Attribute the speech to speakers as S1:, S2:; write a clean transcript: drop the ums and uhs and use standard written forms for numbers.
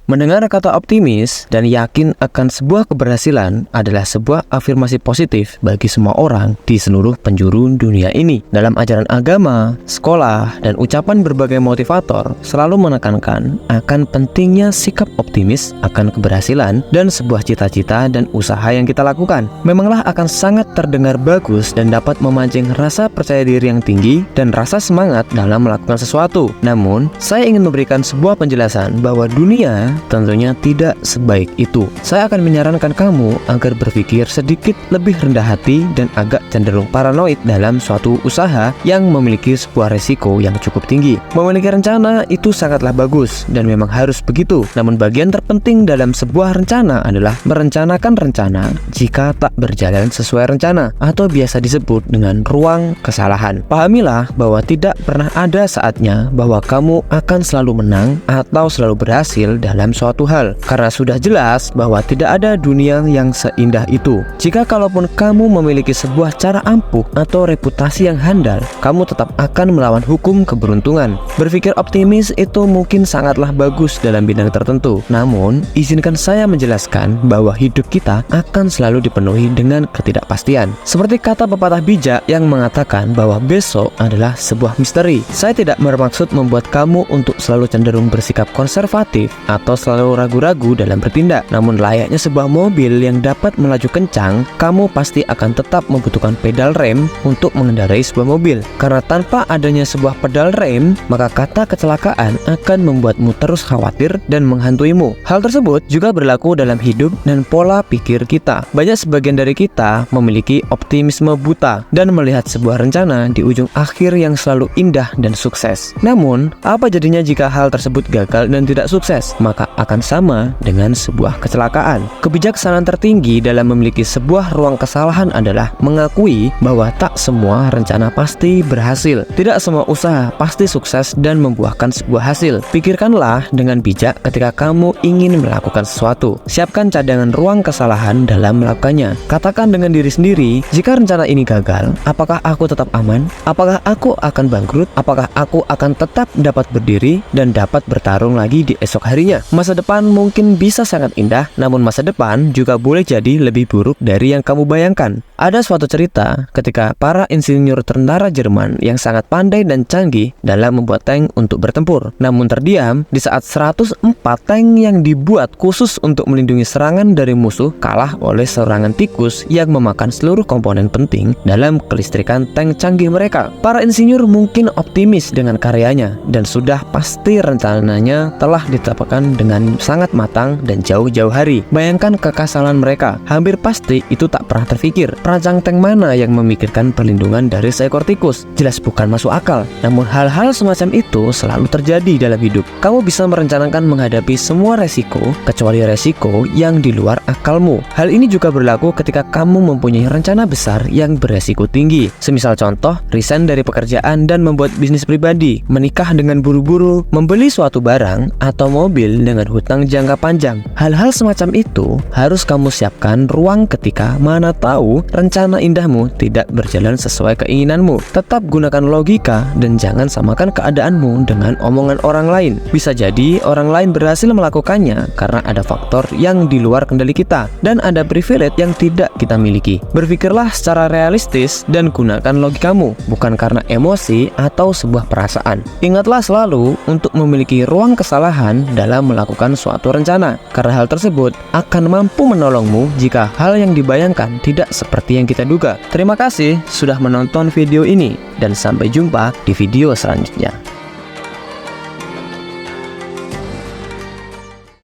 S1: Mendengar kata optimis dan yakin akan sebuah keberhasilan adalah sebuah afirmasi positif bagi semua orang di seluruh penjuru dunia ini. Dalam ajaran agama, sekolah, dan ucapan berbagai motivator selalu menekankan akan pentingnya sikap optimis akan keberhasilan dan sebuah cita-cita dan usaha yang kita lakukan. Memanglah akan sangat terdengar bagus dan dapat memancing rasa percaya diri yang tinggi dan rasa semangat dalam melakukan sesuatu. Namun, saya ingin memberikan sebuah penjelasan bahwa dunia tentunya tidak sebaik itu. Saya akan menyarankan kamu agar berpikir sedikit lebih rendah hati dan agak cenderung paranoid dalam suatu usaha yang memiliki sebuah resiko yang cukup tinggi. Memiliki rencana itu sangatlah bagus dan memang harus begitu. Namun bagian terpenting dalam sebuah rencana adalah merencanakan rencana jika tak berjalan sesuai rencana, atau biasa disebut dengan ruang kesalahan. Pahamilah bahwa tidak pernah ada saatnya bahwa kamu akan selalu menang atau selalu berhasil dalam suatu hal, karena sudah jelas bahwa tidak ada dunia yang seindah itu. Jika kalaupun kamu memiliki sebuah cara ampuh atau reputasi yang handal, kamu tetap akan melawan hukum keberuntungan. Berpikir optimis itu mungkin sangatlah bagus dalam bidang tertentu, namun izinkan saya menjelaskan bahwa hidup kita akan selalu dipenuhi dengan ketidakpastian. Seperti kata pepatah bijak yang mengatakan bahwa besok adalah sebuah misteri. Saya tidak bermaksud membuat kamu untuk selalu cenderung bersikap konservatif atau selalu ragu-ragu dalam bertindak. Namun layaknya sebuah mobil yang dapat melaju kencang, kamu pasti akan tetap membutuhkan pedal rem untuk mengendarai sebuah mobil. Karena tanpa adanya sebuah pedal rem, maka kata kecelakaan akan membuatmu terus khawatir dan menghantuimu. Hal tersebut juga berlaku dalam hidup dan pola pikir kita. Banyak sebagian dari kita memiliki optimisme buta dan melihat sebuah rencana di ujung akhir yang selalu indah dan sukses. Namun, apa jadinya jika hal tersebut gagal dan tidak sukses? Maka akan sama dengan sebuah kecelakaan. Kebijaksanaan tertinggi dalam memiliki sebuah ruang kesalahan adalah mengakui bahwa tak semua rencana pasti berhasil. Tidak semua usaha pasti sukses dan membuahkan sebuah hasil. Pikirkanlah dengan bijak ketika kamu ingin melakukan sesuatu. Siapkan cadangan ruang kesalahan dalam melakukannya. Katakan dengan diri sendiri, jika rencana ini gagal, apakah aku tetap aman? Apakah aku akan bangkrut? Apakah aku akan tetap dapat berdiri dan dapat bertarung lagi di esok harinya? Masa depan mungkin bisa sangat indah, namun masa depan juga boleh jadi lebih buruk dari yang kamu bayangkan. Ada suatu cerita ketika para insinyur tentara Jerman yang sangat pandai dan canggih dalam membuat tank untuk bertempur, namun terdiam di saat 104 tank yang dibuat khusus untuk melindungi serangan dari musuh kalah oleh serangan tikus yang memakan seluruh komponen penting dalam kelistrikan tank canggih mereka. Para insinyur mungkin optimis dengan karyanya dan sudah pasti rencananya telah ditetapkan dengan sangat matang dan jauh-jauh hari. Bayangkan kekasalahan mereka. Hampir pasti itu tak pernah terfikir. Perancang tank mana yang memikirkan perlindungan dari seekor tikus? Jelas bukan masuk akal. Namun hal-hal semacam itu selalu terjadi dalam hidup. Kamu bisa merencanakan menghadapi semua resiko kecuali resiko yang di luar akalmu. Hal ini juga berlaku ketika kamu mempunyai rencana besar yang beresiko tinggi. Semisal contoh, resign dari pekerjaan dan membuat bisnis pribadi, menikah dengan buru-buru, membeli suatu barang atau mobil dengan hutang jangka panjang. Hal-hal semacam itu harus kamu siapkan ruang ketika mana tahu rencana indahmu tidak berjalan sesuai keinginanmu. Tetap gunakan logika dan jangan samakan keadaanmu dengan omongan orang lain. Bisa jadi orang lain berhasil melakukannya karena ada faktor yang di luar kendali kita dan ada privilege yang tidak kita miliki. Berpikirlah secara realistis dan gunakan logikamu, bukan karena emosi atau sebuah perasaan. Ingatlah selalu untuk memiliki ruang kesalahan dalam melakukan suatu rencana, karena hal tersebut akan mampu menolongmu jika hal yang dibayangkan tidak seperti yang kita duga. Terima kasih sudah menonton video ini dan sampai jumpa di video selanjutnya.